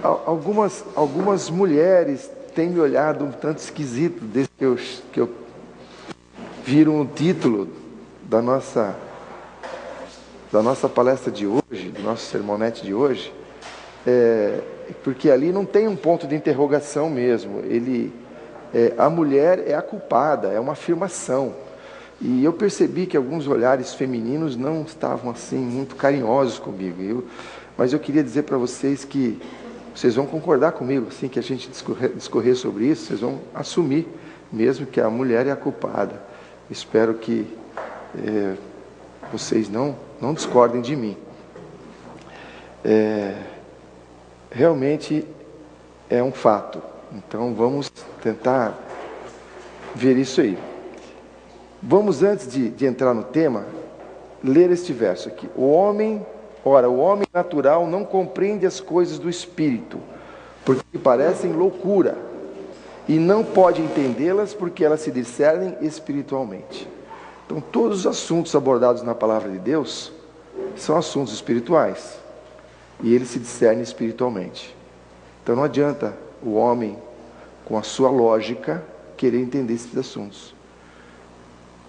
algumas mulheres têm me olhado um tanto esquisito desde que eu viro o título da nossa palestra de hoje, do nosso sermonete de hoje, porque ali não tem um ponto de interrogação mesmo. A mulher é a culpada, é uma afirmação. E eu percebi que alguns olhares femininos não estavam assim muito carinhosos comigo. Mas eu queria dizer para vocês que vocês vão concordar comigo, assim que a gente discorrer sobre isso, vocês vão assumir mesmo que a mulher é a culpada. Espero que vocês não discordem de mim. Realmente é um fato. Então vamos tentar ver isso aí. Vamos, antes de entrar no tema, ler este verso aqui. O homem natural não compreende as coisas do Espírito, porque parecem loucura, e não pode entendê-las porque elas se discernem espiritualmente. Então, todos os assuntos abordados na palavra de Deus são assuntos espirituais, e eles se discernem espiritualmente. Então, não adianta o homem, com a sua lógica, querer entender esses assuntos.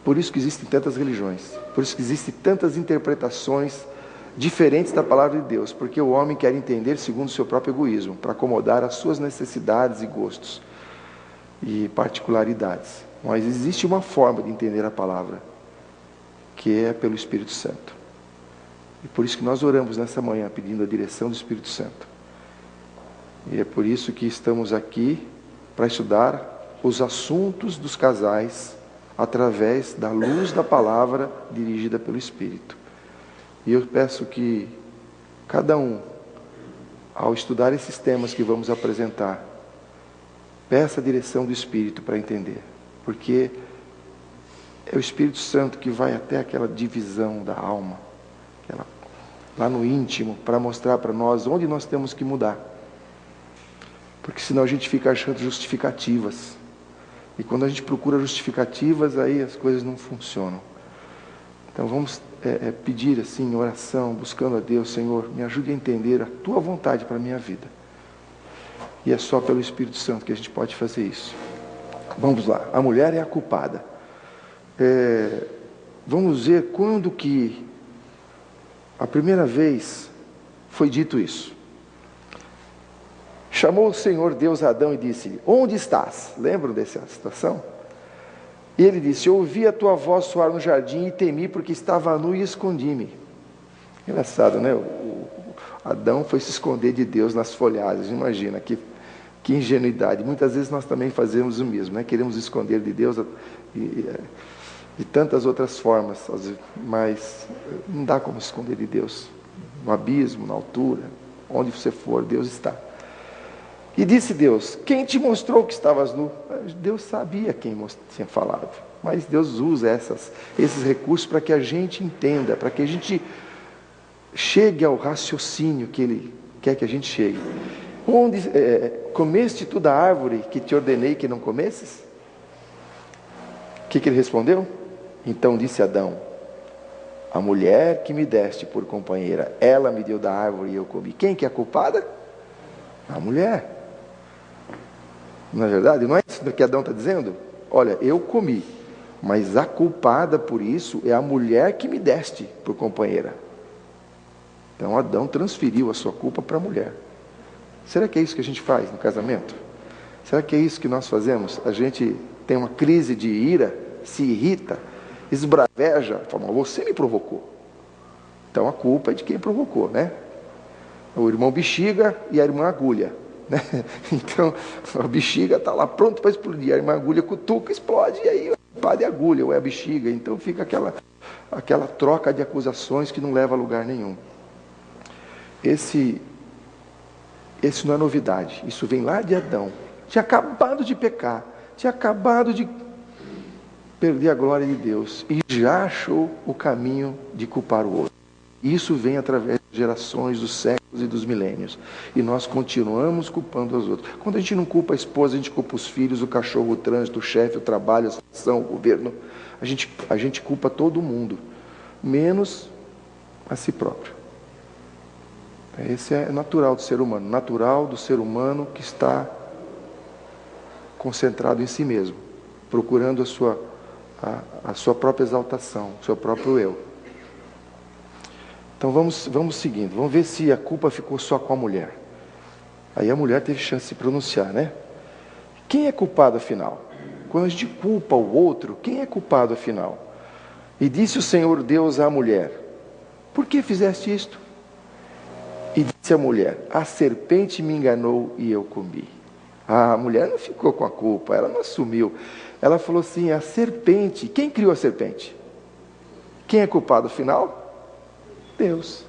Por isso que existem tantas religiões, por isso que existem tantas interpretações diferentes da palavra de Deus, porque o homem quer entender segundo o seu próprio egoísmo, para acomodar as suas necessidades e gostos e particularidades. Mas existe uma forma de entender a palavra, que é pelo Espírito Santo. E por isso que nós oramos nessa manhã, pedindo a direção do Espírito Santo. E é por isso que estamos aqui, para estudar os assuntos dos casais, através da luz da palavra dirigida pelo Espírito. E eu peço que cada um, ao estudar esses temas que vamos apresentar, peça a direção do Espírito para entender, porque é o Espírito Santo que vai até aquela divisão da alma, lá no íntimo, para mostrar para nós onde nós temos que mudar, porque senão a gente fica achando justificativas. E quando a gente procura justificativas, aí as coisas não funcionam. Então vamos pedir assim, em oração, buscando a Deus: Senhor, me ajude a entender a Tua vontade para a minha vida. E é só pelo Espírito Santo que a gente pode fazer isso. Vamos lá, a mulher é a culpada. Vamos ver quando que a primeira vez foi dito isso. Chamou o Senhor Deus a Adão e disse-lhe: onde estás? Lembram dessa situação? E ele disse: eu ouvi a tua voz soar no jardim e temi, porque estava nu e escondi-me. Engraçado, né? O Adão foi se esconder de Deus nas folhagens. Imagina, que ingenuidade. Muitas vezes nós também fazemos o mesmo, né? Queremos esconder de Deus de tantas outras formas, mas não dá como esconder de Deus. No abismo, na altura, onde você for, Deus está. E disse Deus: quem te mostrou que estavas nu? Deus sabia quem tinha falado, mas Deus usa esses recursos para que a gente entenda, para que a gente chegue ao raciocínio que Ele quer que a gente chegue. Comeste tu da árvore que te ordenei que não comesses? O que ele respondeu? Então disse Adão: a mulher que me deste por companheira, ela me deu da árvore e eu comi. Quem que é a culpada? A mulher. Não é verdade? Não é isso que Adão está dizendo? Olha, eu comi, mas a culpada por isso é a mulher que me deste por companheira. Então Adão transferiu a sua culpa para a mulher. Será que é isso que a gente faz no casamento? Será que é isso que nós fazemos? A gente tem uma crise de ira, se irrita, esbraveja, fala: você me provocou. Então a culpa é de quem provocou, né? O irmão bexiga e a irmã agulha, né? Então a bexiga está lá pronto para explodir, a irmã agulha cutuca, explode, e aí o padre é agulha ou é a bexiga. Então fica aquela troca de acusações que não leva a lugar nenhum. Esse não é novidade, isso vem lá de Adão. Tinha acabado de pecar, tinha acabado de perder a glória de Deus e já achou o caminho de culpar o outro. Isso vem através das gerações, dos séculos e dos milênios. E nós continuamos culpando os outros. Quando a gente não culpa a esposa, a gente culpa os filhos, o cachorro, o trânsito, o chefe, o trabalho, a situação, o governo. A gente culpa todo mundo, menos a si próprio. Esse é natural do ser humano, natural do ser humano que está concentrado em si mesmo, procurando a sua própria exaltação, o seu próprio eu. Então vamos seguindo, vamos ver se a culpa ficou só com a mulher. Aí a mulher teve chance de se pronunciar, né? Quem é culpado afinal? Quando a gente culpa o outro, quem é culpado afinal? E disse o Senhor Deus à mulher: por que fizeste isto? E disse a mulher: a serpente me enganou e eu comi. A mulher não ficou com a culpa, ela não assumiu. Ela falou assim: a serpente, quem criou a serpente? Quem é culpado afinal? Deus.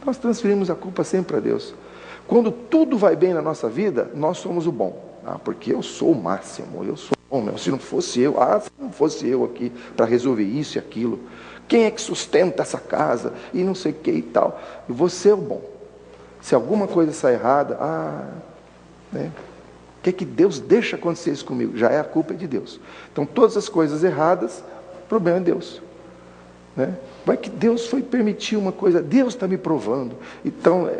Nós transferimos a culpa sempre para Deus. Quando tudo vai bem na nossa vida, nós somos o bom. Porque eu sou o máximo, eu sou bom. Se não fosse eu, se não fosse eu aqui para resolver isso e aquilo. Quem é que sustenta essa casa? E não sei o que e tal. E você é o bom. Se alguma coisa sai errada, né? O que Deus deixa acontecer isso comigo? Já é a culpa de Deus. Então todas as coisas erradas, o problema é Deus. Né? Vai que Deus foi permitir uma coisa, Deus está me provando. Então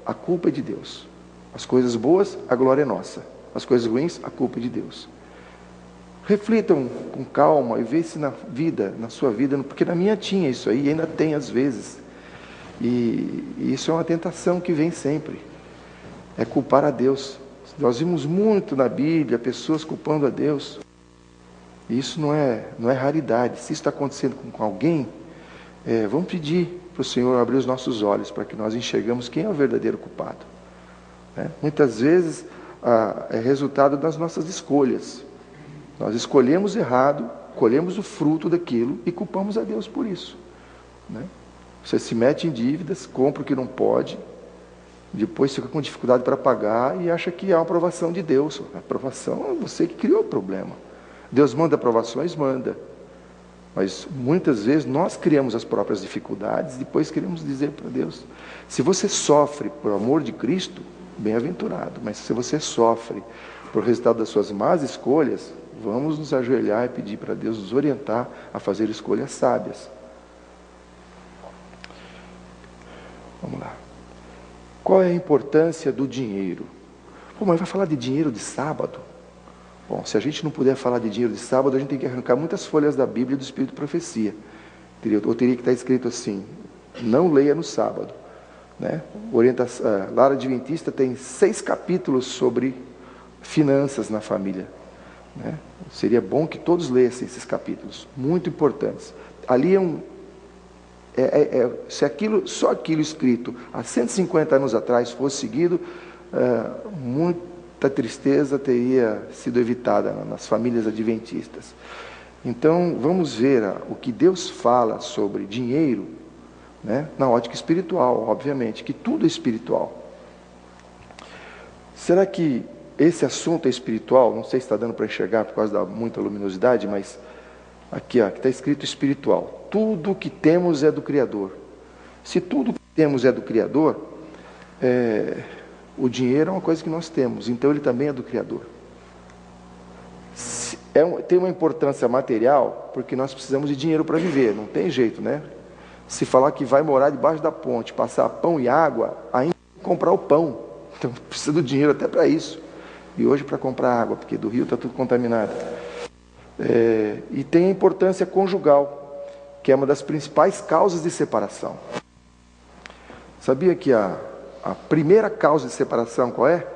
a culpa é de Deus. As coisas boas, a glória é nossa. As coisas ruins, a culpa é de Deus. Reflitam com calma e vê se na sua vida, porque na minha tinha isso aí, e ainda tem às vezes. E isso é uma tentação que vem sempre. É culpar a Deus. Nós vimos muito na Bíblia pessoas culpando a Deus. E isso não é raridade. Se isso está acontecendo com alguém, vamos pedir para o Senhor abrir os nossos olhos para que nós enxergamos quem é o verdadeiro culpado. Muitas vezes é resultado das nossas escolhas. Nós escolhemos errado, colhemos o fruto daquilo e culpamos a Deus por isso. Você se mete em dívidas, compra o que não pode, depois fica com dificuldade para pagar e acha que há uma aprovação de Deus. A aprovação é você que criou o problema. Deus manda aprovações? Manda. Mas muitas vezes nós criamos as próprias dificuldades e depois queremos dizer para Deus. Se você sofre por amor de Cristo, bem-aventurado. Mas se você sofre por resultado das suas más escolhas, vamos nos ajoelhar e pedir para Deus nos orientar a fazer escolhas sábias. Vamos lá. Qual é a importância do dinheiro? Mas vai falar de dinheiro de sábado? Bom, se a gente não puder falar de dinheiro de sábado, a gente tem que arrancar muitas folhas da Bíblia do Espírito de Profecia. Ou teria que estar escrito assim: não leia no sábado. Lara Adventista tem 6 capítulos sobre finanças na família. Seria bom que todos lessem esses capítulos, muito importantes. Ali só aquilo escrito há 150 anos atrás fosse seguido, muita tristeza teria sido evitada nas famílias adventistas. Então vamos ver o que Deus fala sobre dinheiro, na ótica espiritual, obviamente, que tudo é espiritual. Será que esse assunto é espiritual? Não sei se está dando para enxergar por causa da muita luminosidade, mas aqui está escrito espiritual. Tudo que temos é do Criador. Se tudo que temos é do Criador, o dinheiro é uma coisa que nós temos, então ele também é do Criador. Tem uma importância material, porque nós precisamos de dinheiro para viver, não tem jeito, Se falar que vai morar debaixo da ponte, passar pão e água, ainda tem que comprar o pão. Então precisa do dinheiro até para isso. E hoje para comprar água, porque do rio está tudo contaminado. E tem a importância conjugal, que é uma das principais causas de separação. Sabia que a primeira causa de separação qual é?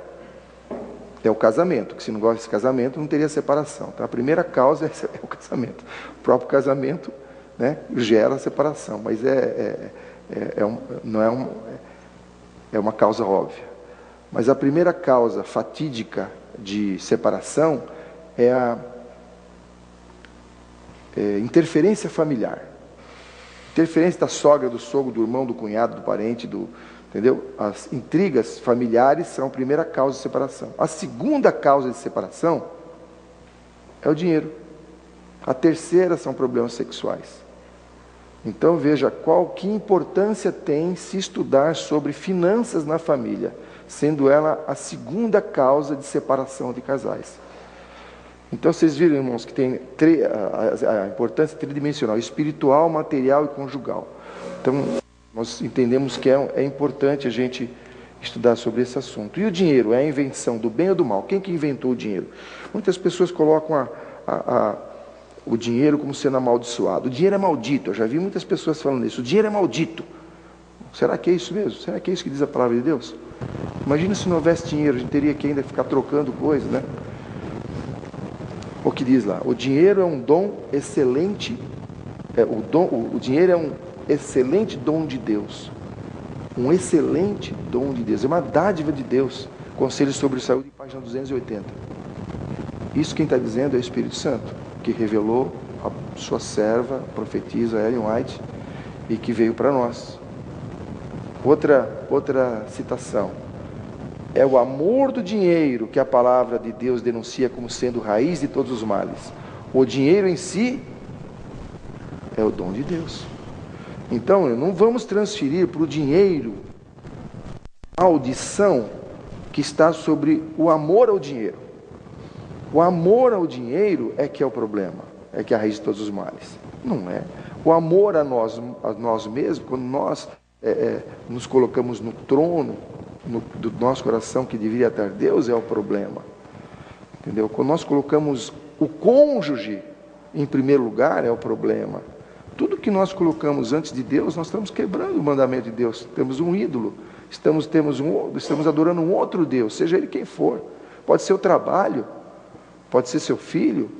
É o casamento, que se não gosta desse casamento não teria separação. Então a primeira causa é o casamento. O próprio casamento gera separação, mas não é uma causa óbvia. Mas a primeira causa fatídica de separação é a interferência familiar. Interferência da sogra, do sogro, do irmão, do cunhado, do parente, entendeu? As intrigas familiares são a primeira causa de separação. A segunda causa de separação é o dinheiro. A terceira são problemas sexuais. Então veja que importância tem se estudar sobre finanças na família, sendo ela a segunda causa de separação de casais. Então vocês viram, irmãos, que tem a importância tridimensional: espiritual, material e conjugal. Então nós entendemos que é importante a gente estudar sobre esse assunto. E o dinheiro é a invenção do bem ou do mal? Quem que inventou o dinheiro? Muitas pessoas colocam o dinheiro como sendo amaldiçoado. O dinheiro é maldito. Eu já vi muitas pessoas falando isso. O dinheiro é maldito. Será que é isso mesmo? Será que é isso que diz a palavra de Deus? Imagina se não houvesse dinheiro, a gente teria que ainda ficar trocando coisas, né? O que diz lá? O dinheiro é um dom excelente. O dinheiro é um excelente dom de Deus. Um excelente dom de Deus. É uma dádiva de Deus. Conselho sobre Saúde, página 280. Isso quem está dizendo é o Espírito Santo, que revelou a sua serva, a profetisa Ellen White, e que veio para nós. Outra citação. É o amor do dinheiro que a palavra de Deus denuncia como sendo raiz de todos os males. O dinheiro em si é o dom de Deus. Então, não vamos transferir para o dinheiro a maldição que está sobre o amor ao dinheiro. O amor ao dinheiro é que é o problema, é que é a raiz de todos os males. Não é. O amor a nós mesmos, quando nós nos colocamos no trono do nosso coração, que deveria estar Deus, é o problema. Entendeu? Quando nós colocamos o cônjuge em primeiro lugar, é o problema. Tudo que nós colocamos antes de Deus, nós estamos quebrando o mandamento de Deus. Temos um ídolo, estamos adorando um outro Deus, seja ele quem for. Pode ser o trabalho, pode ser seu filho.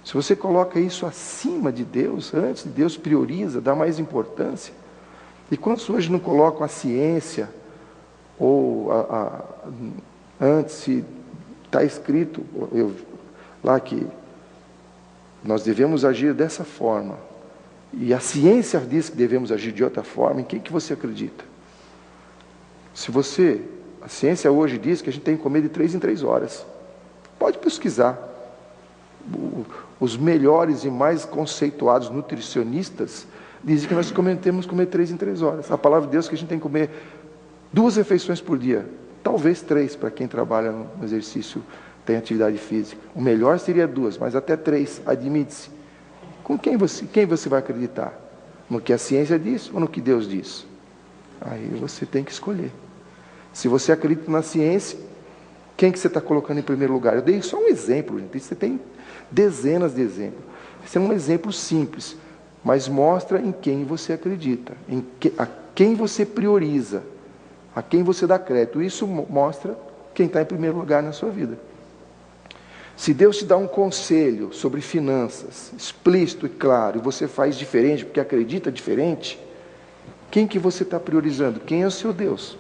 Se você coloca isso acima de Deus, antes de Deus, prioriza, dá mais importância. E quantos hoje não colocam a ciência, ou antes, se está escrito lá que nós devemos agir dessa forma, e a ciência diz que devemos agir de outra forma, em quem que você acredita? A ciência hoje diz que a gente tem que comer de 3 em 3 horas. Pode pesquisar. Os melhores e mais conceituados nutricionistas dizem que nós temos que comer 3 em 3 horas. A palavra de Deus é que a gente tem que comer 2 refeições por dia. Talvez 3 para quem trabalha no exercício, tem atividade física. O melhor seria 2, mas até 3, admite-se. Com quem você vai acreditar? No que a ciência diz ou no que Deus diz? Aí você tem que escolher. Se você acredita na ciência, quem que você está colocando em primeiro lugar? Eu dei só um exemplo, gente. Você tem dezenas de exemplos. Esse é um exemplo simples, mas mostra em quem você acredita, a quem você prioriza, a quem você dá crédito. Isso mostra quem está em primeiro lugar na sua vida. Se Deus te dá um conselho sobre finanças, explícito e claro, e você faz diferente porque acredita diferente, quem que você está priorizando? Quem é o seu Deus?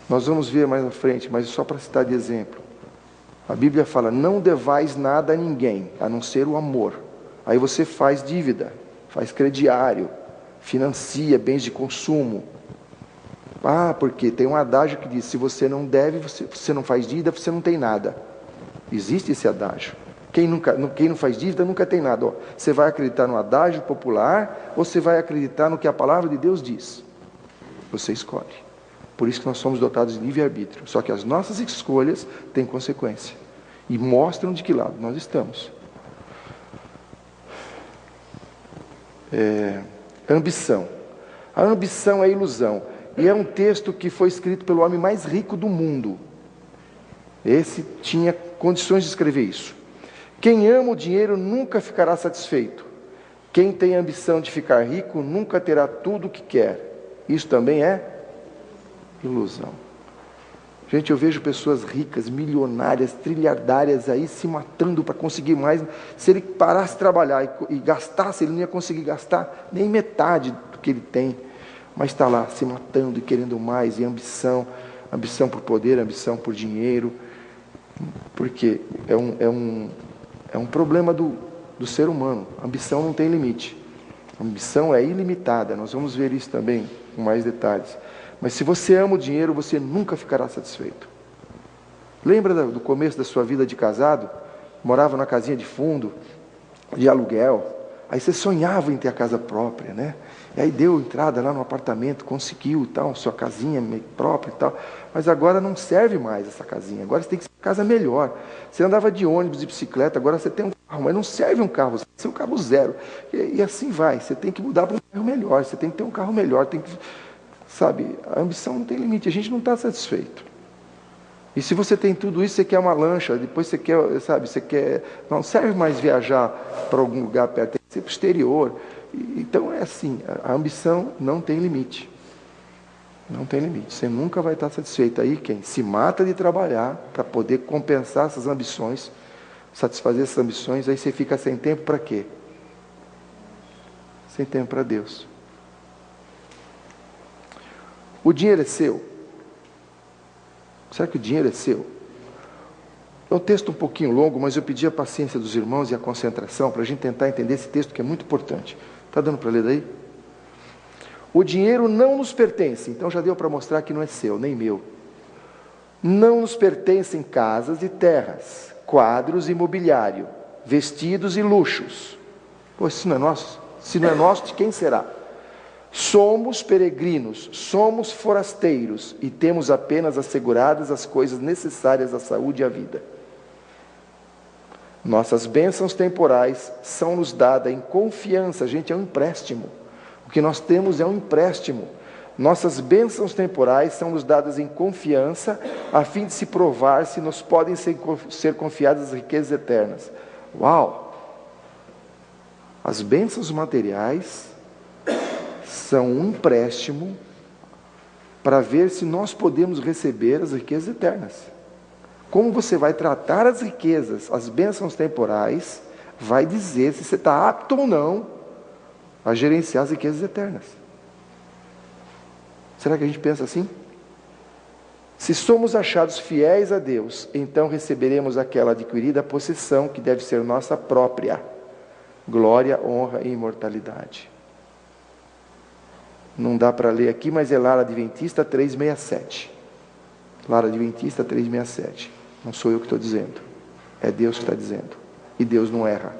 Nós vamos ver mais à frente, mas só para citar de exemplo. A Bíblia fala, não devais nada a ninguém, a não ser o amor. Aí você faz dívida, faz crediário, financia bens de consumo. Porque tem um adágio que diz, se você não deve, você não faz dívida, você não tem nada. Existe esse adágio. Quem não faz dívida nunca tem nada. Você vai acreditar no adágio popular ou você vai acreditar no que a palavra de Deus diz? Você escolhe. Por isso que nós somos dotados de livre-arbítrio. Só que as nossas escolhas têm consequência. E mostram de que lado nós estamos. Ambição. A ambição é ilusão. E é um texto que foi escrito pelo homem mais rico do mundo. Esse tinha condições de escrever isso. Quem ama o dinheiro nunca ficará satisfeito. Quem tem ambição de ficar rico nunca terá tudo o que quer. Isso também é ilusão. Gente, eu vejo pessoas ricas, milionárias, trilhardárias aí se matando para conseguir mais. Se ele parasse de trabalhar e gastasse, ele não ia conseguir gastar nem metade do que ele tem. Mas está lá se matando e querendo mais, e ambição por poder, ambição por dinheiro. Porque é um problema do ser humano. A ambição não tem limite. A ambição é ilimitada. Nós vamos ver isso também com mais detalhes. Mas se você ama o dinheiro, você nunca ficará satisfeito. Lembra do começo da sua vida de casado? Morava numa casinha de fundo, de aluguel. Aí você sonhava em ter a casa própria, né? E aí deu entrada lá no apartamento, conseguiu e tal, sua casinha própria e tal. Mas agora não serve mais essa casinha. Agora você tem que ser uma casa melhor. Você andava de ônibus e bicicleta, agora você tem um carro, mas não serve um carro, você tem que ser um carro zero. E assim vai, você tem que mudar para um carro melhor, você tem que ter um carro melhor, Sabe, a ambição não tem limite, a gente não está satisfeito. E se você tem tudo isso, você quer uma lancha, depois você quer, sabe, você quer... Não serve mais viajar para algum lugar perto, tem que ser para o exterior. Então é assim, a ambição não tem limite. Não tem limite, você nunca vai estar satisfeito. Aí quem se mata de trabalhar para poder compensar essas ambições, satisfazer essas ambições, aí você fica sem tempo para quê? Sem tempo para Deus. O dinheiro é seu? Será que o dinheiro é seu? É um texto um pouquinho longo, mas eu pedi a paciência dos irmãos e a concentração para a gente tentar entender esse texto que é muito importante. Está dando para ler daí? O dinheiro não nos pertence, então já deu para mostrar que não é seu, nem meu. Não nos pertencem casas e terras, quadros e mobiliário, vestidos e luxos. Pô, isso não é nosso? Se não é nosso, de quem será? Somos peregrinos, somos forasteiros e temos apenas asseguradas as coisas necessárias à saúde e à vida. Nossas bênçãos temporais são-nos dadas em confiança, gente, é um empréstimo. O que nós temos é um empréstimo. Nossas bênçãos temporais são-nos dadas em confiança, a fim de se provar se nos podem ser confiadas as riquezas eternas. Uau! As bênçãos materiais são um empréstimo para ver se nós podemos receber as riquezas eternas. Como você vai tratar as riquezas, as bênçãos temporais, vai dizer se você está apto ou não a gerenciar as riquezas eternas. Será que a gente pensa assim? Se somos achados fiéis a Deus, então receberemos aquela adquirida possessão que deve ser nossa própria: glória, honra e imortalidade. Não dá para ler aqui, mas é Lara Adventista 367. Lara Adventista 367. Não sou eu que estou dizendo. É Deus que está dizendo. E Deus não erra.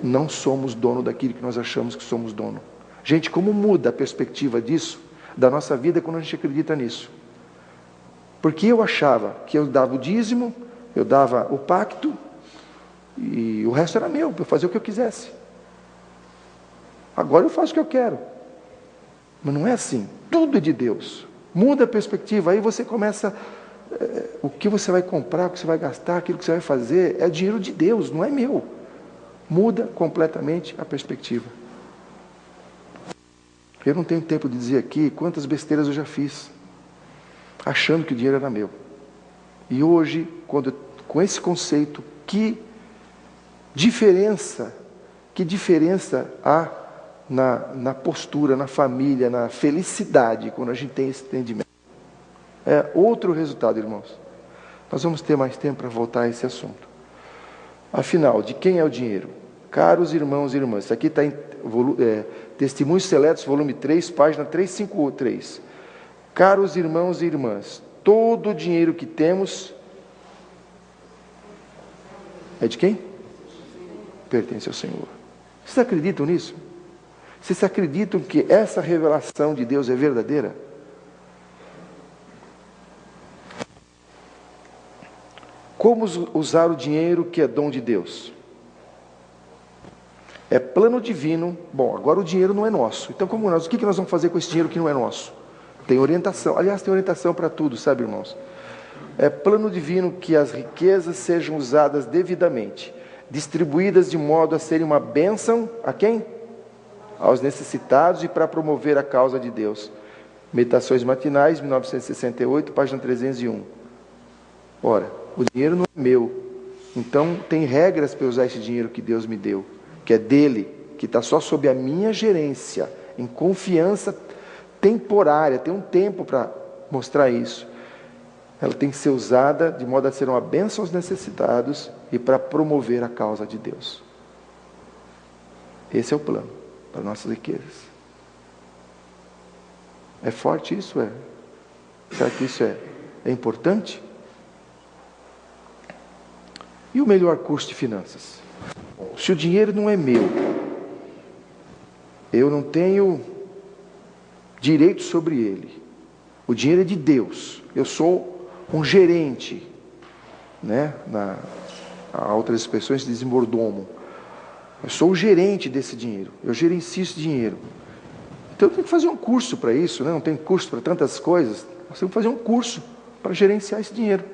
Não somos dono daquilo que nós achamos que somos dono. Gente, como muda a perspectiva disso, da nossa vida, quando a gente acredita nisso? Porque eu achava que eu dava o dízimo, eu dava o pacto, e o resto era meu, para eu fazer o que eu quisesse. Agora eu faço o que eu quero. Mas não é assim, tudo é de Deus. Muda a perspectiva, aí você começa, o que você vai comprar, o que você vai gastar, aquilo que você vai fazer, é dinheiro de Deus, não é meu. Muda completamente a perspectiva. Eu não tenho tempo de dizer aqui quantas besteiras eu já fiz, achando que o dinheiro era meu. E hoje, com esse conceito, que diferença há na postura, na família, na felicidade, quando a gente tem esse entendimento. É outro resultado, irmãos. Nós vamos ter mais tempo para voltar a esse assunto. Afinal, de quem é o dinheiro? Caros irmãos e irmãs, isso aqui está em Testemunhos Seletos, volume 3, página 353. Caros irmãos e irmãs, todo o dinheiro que temos é de quem? Pertence ao Senhor. Vocês acreditam nisso? Vocês acreditam que essa revelação de Deus é verdadeira? Como usar o dinheiro que é dom de Deus? É plano divino. Bom, agora o dinheiro não é nosso. Então, o que nós vamos fazer com esse dinheiro que não é nosso? Tem orientação. Aliás, tem orientação para tudo, sabe, irmãos? É plano divino que as riquezas sejam usadas devidamente, distribuídas de modo a serem uma bênção a quem? Aos necessitados e para promover a causa de Deus. Meditações Matinais, 1968, página 301. Ora, o dinheiro não é meu. Então, tem regras para eu usar esse dinheiro que Deus me deu, que é dele, que está só sob a minha gerência, em confiança temporária, tem um tempo para mostrar isso. Ela tem que ser usada de modo a ser uma bênção aos necessitados e para promover a causa de Deus. Esse é o plano para nossas riquezas. É forte isso? É? Será que isso é importante? E o melhor curso de finanças? Se o dinheiro não é meu, eu não tenho direito sobre ele. O dinheiro é de Deus. Eu sou um gerente, né? Há outras expressões se diz mordomo. Eu sou o gerente desse dinheiro. Eu gerencio esse dinheiro. Então tem que fazer um curso para isso, né? Não tem curso para tantas coisas. Nós temos que fazer um curso para gerenciar esse dinheiro.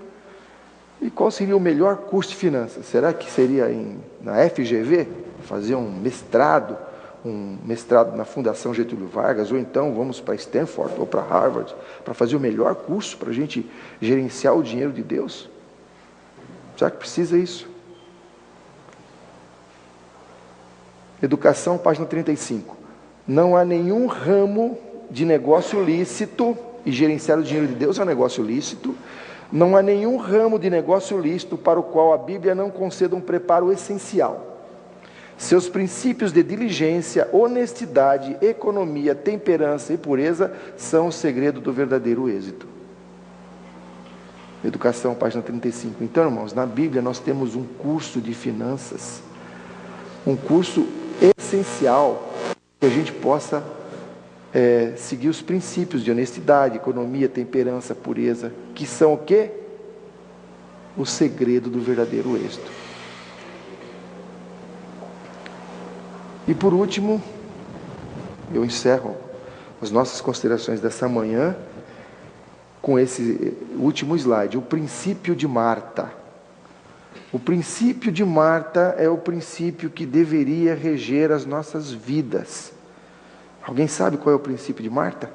E qual seria o melhor curso de finanças? Será que seria na FGV? Fazer um mestrado na Fundação Getúlio Vargas, ou então vamos para Stanford ou para Harvard, para fazer o melhor curso para a gente gerenciar o dinheiro de Deus? Será que precisa isso? Educação, página 35. Não há nenhum ramo de negócio lícito, e gerenciar o dinheiro de Deus é um negócio lícito, não há nenhum ramo de negócio lícito para o qual a Bíblia não conceda um preparo essencial. Seus princípios de diligência, honestidade, economia, temperança e pureza são o segredo do verdadeiro êxito. Educação, página 35. Então, irmãos, na Bíblia nós temos um curso de finanças, um curso essencial, que a gente possa seguir os princípios de honestidade, economia, temperança, pureza, que são o quê? O segredo do verdadeiro êxito. E por último, eu encerro as nossas considerações dessa manhã com esse último slide, o princípio de Marta. O princípio de Marta é o princípio que deveria reger as nossas vidas. Alguém sabe qual é o princípio de Marta?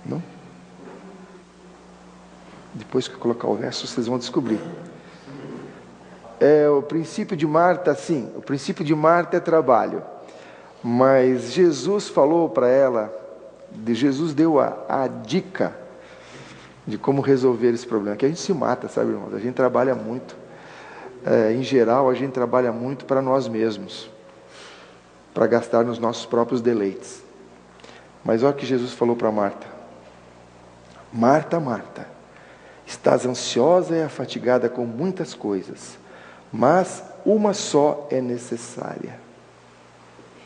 Não? Depois que eu colocar o verso, vocês vão descobrir. O princípio de Marta, sim, o princípio de Marta é trabalho. Mas Jesus falou para ela, Jesus deu a dica de como resolver esse problema. Que a gente se mata, sabe, irmãos? A gente trabalha muito. Em geral, a gente trabalha muito para nós mesmos, para gastar nos nossos próprios deleites. Mas olha o que Jesus falou para Marta. Marta, Marta, estás ansiosa e afatigada com muitas coisas, mas uma só é necessária.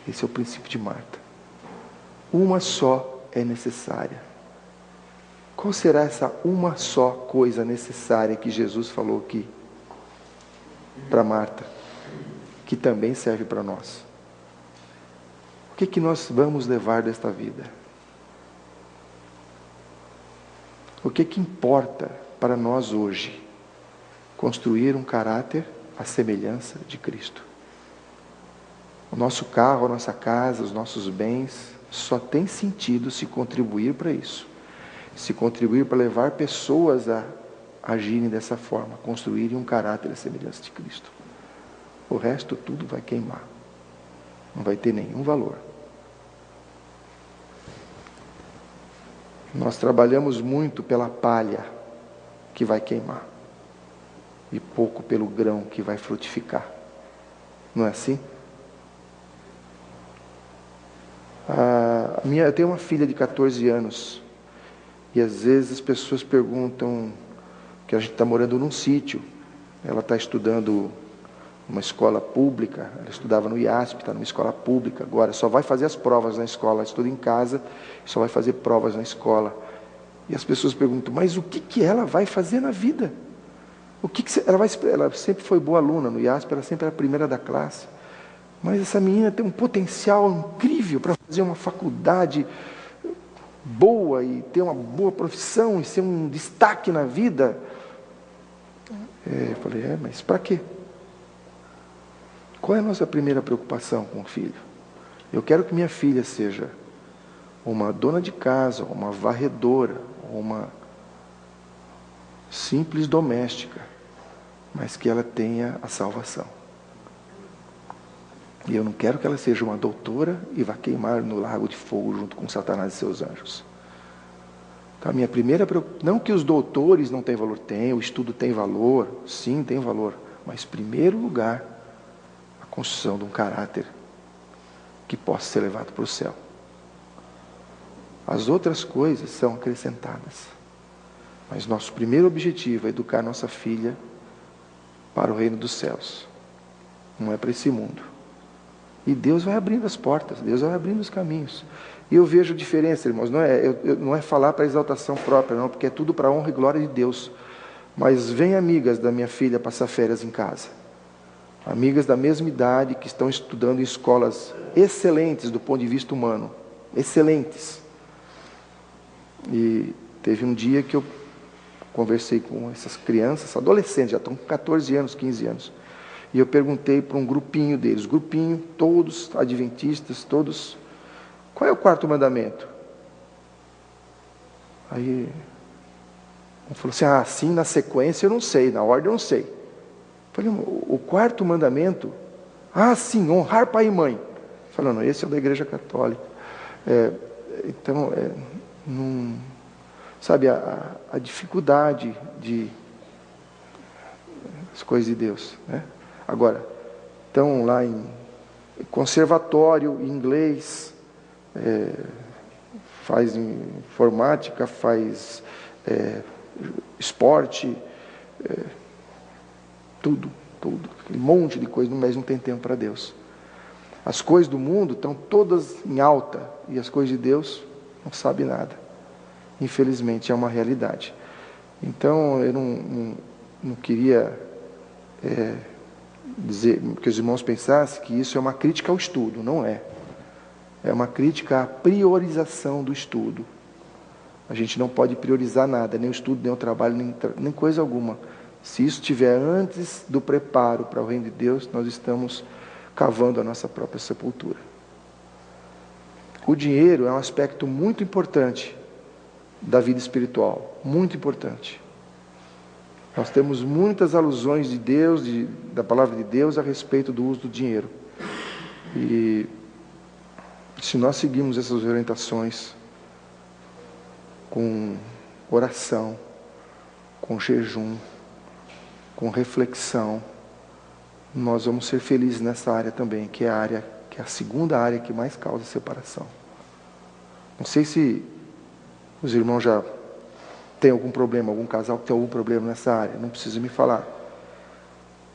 Esse é o princípio de Marta. Uma só é necessária. Qual será essa uma só coisa necessária que Jesus falou aqui para Marta, que também serve para nós? O que nós vamos levar desta vida? O que importa para nós hoje? Construir um caráter à semelhança de Cristo. O nosso carro, a nossa casa, os nossos bens, só tem sentido se contribuir para isso. Se contribuir para levar pessoas a agirem dessa forma, construírem um caráter à semelhança de Cristo. O resto tudo vai queimar. Não vai ter nenhum valor. Nós trabalhamos muito pela palha que vai queimar e pouco pelo grão que vai frutificar. Não é assim? Eu tenho uma filha de 14 anos e às vezes as pessoas perguntam que a gente está morando num sítio. Ela está estudando numa escola pública, ela estudava no IASP, está numa escola pública agora, só vai fazer as provas na escola, ela estuda em casa, só vai fazer provas na escola. E as pessoas perguntam, mas o que ela vai fazer na vida? Ela sempre foi boa aluna no IASP, ela sempre era a primeira da classe. Mas essa menina tem um potencial incrível para fazer uma faculdade boa e ter uma boa profissão e ser um destaque na vida. Eu falei, mas para quê? Qual é a nossa primeira preocupação com o filho? Eu quero que minha filha seja uma dona de casa, uma varredora, uma simples doméstica, mas que ela tenha a salvação. E eu não quero que ela seja uma doutora e vá queimar no lago de fogo junto com Satanás e seus anjos. Então, a minha primeira preocupação, não que os doutores não tenham valor, tem, o estudo tem valor, sim, tem valor, mas em primeiro lugar, a construção de um caráter que possa ser levado para o céu. As outras coisas são acrescentadas, mas nosso primeiro objetivo é educar nossa filha para o reino dos céus, não é para esse mundo. E Deus vai abrindo as portas, Deus vai abrindo os caminhos. E eu vejo diferença, irmãos, não é falar para exaltação própria, não, porque é tudo para a honra e glória de Deus. Mas vem amigas da minha filha passar férias em casa. amigas da mesma idade que estão estudando em escolas excelentes do ponto de vista humano, excelentes. E teve um dia que eu conversei com essas crianças, adolescentes, já estão com 14 anos, 15 anos. E eu perguntei para um grupinho deles, todos adventistas, todos, qual é o quarto mandamento? Aí, um falou assim, assim na sequência eu não sei, na ordem eu não sei. Eu falei, o quarto mandamento? Sim, honrar pai e mãe. Falando, esse é o da Igreja Católica. Não, sabe, a dificuldade de as coisas de Deus, né? Agora, estão lá em conservatório, em inglês, faz informática, faz esporte, tudo, um monte de coisa, mas não tem tempo para Deus. As coisas do mundo estão todas em alta, e as coisas de Deus não sabe nada. Infelizmente, é uma realidade. Então, eu não queria dizer que os irmãos pensassem que isso é uma crítica ao estudo. Não é. É uma crítica à priorização do estudo. A gente não pode priorizar nada, nem o estudo, nem o trabalho, nem coisa alguma. Se isso estiver antes do preparo para o reino de Deus, nós estamos cavando a nossa própria sepultura. O dinheiro é um aspecto muito importante da vida espiritual, muito importante. Nós temos muitas alusões de Deus, da palavra de Deus a respeito do uso do dinheiro. E se nós seguirmos essas orientações com oração, com jejum, com reflexão, nós vamos ser felizes nessa área também, que é a segunda área que mais causa separação. Não sei se os irmãos já têm algum problema, algum casal que tem algum problema nessa área, não precisa me falar.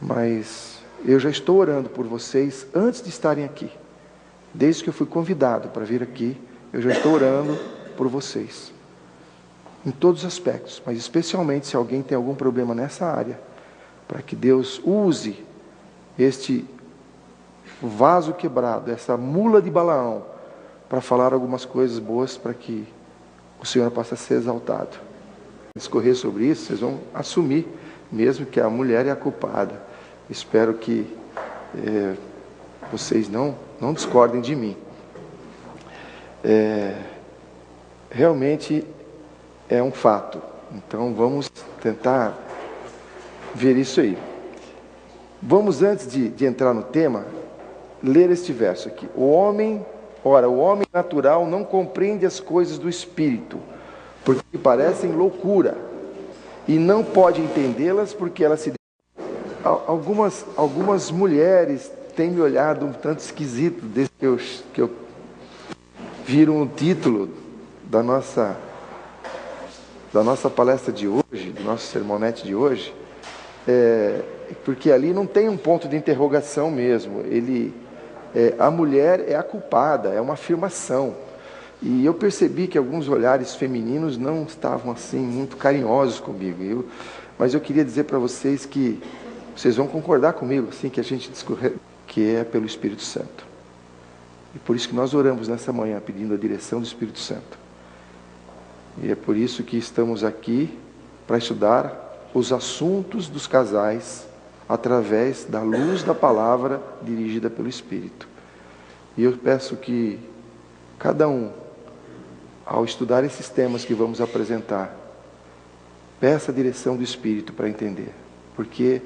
Mas eu já estou orando por vocês antes de estarem aqui. Desde que eu fui convidado para vir aqui, eu já estou orando por vocês. Em todos os aspectos, mas especialmente se alguém tem algum problema nessa área, para que Deus use este vaso quebrado, essa mula de Balaão, para falar algumas coisas boas para que o Senhor possa ser exaltado. Discorrer sobre isso, vocês vão assumir mesmo que a mulher é a culpada. Espero que vocês não discordem de mim. Realmente é um fato. Então vamos tentar ver isso aí. Vamos, antes de entrar no tema, ler este verso aqui. O homem natural não compreende as coisas do Espírito, porque parecem loucura, e não pode entendê-las porque elas se... Algumas mulheres têm me olhado um tanto esquisito desde que eu viram o título da nossa palestra de hoje, do nosso sermonete de hoje, porque ali não tem um ponto de interrogação mesmo. A mulher é a culpada, é uma afirmação. E eu percebi que alguns olhares femininos não estavam assim muito carinhosos comigo. Mas eu queria dizer para vocês que vocês vão concordar comigo, assim, que a gente discorre, que é pelo Espírito Santo. E por isso que nós oramos nessa manhã, pedindo a direção do Espírito Santo. E é por isso que estamos aqui para estudar os assuntos dos casais através da luz da palavra dirigida pelo Espírito. E eu peço que cada um, ao estudar esses temas que vamos apresentar, peça a direção do Espírito para entender, porque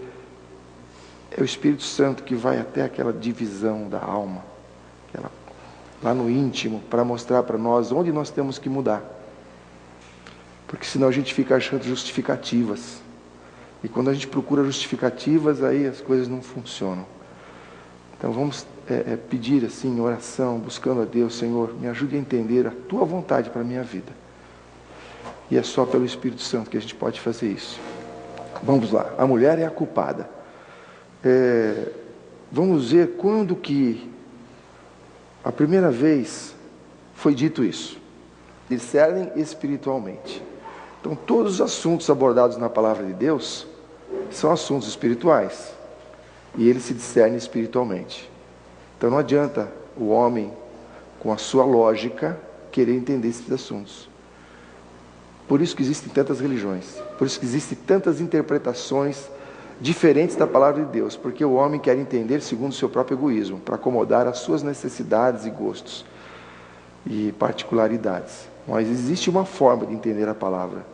é o Espírito Santo que vai até aquela divisão da alma, lá no íntimo, para mostrar para nós onde nós temos que mudar. Porque senão a gente fica achando justificativas. E quando a gente procura justificativas, aí as coisas não funcionam. Então vamos pedir assim, em oração, buscando a Deus: Senhor, me ajude a entender a Tua vontade para a minha vida. E é só pelo Espírito Santo que a gente pode fazer isso. Vamos lá, a mulher é a culpada. Vamos ver quando que a primeira vez foi dito isso. Discernem espiritualmente. Então todos os assuntos abordados na palavra de Deus são assuntos espirituais. e ele se discerne espiritualmente. Então não adianta o homem, com a sua lógica, querer entender esses assuntos. Por isso que existem tantas religiões, por isso que existem tantas interpretações diferentes da palavra de Deus, porque o homem quer entender segundo o seu próprio egoísmo, para acomodar as suas necessidades e gostos e particularidades. Mas existe uma forma de entender a palavra.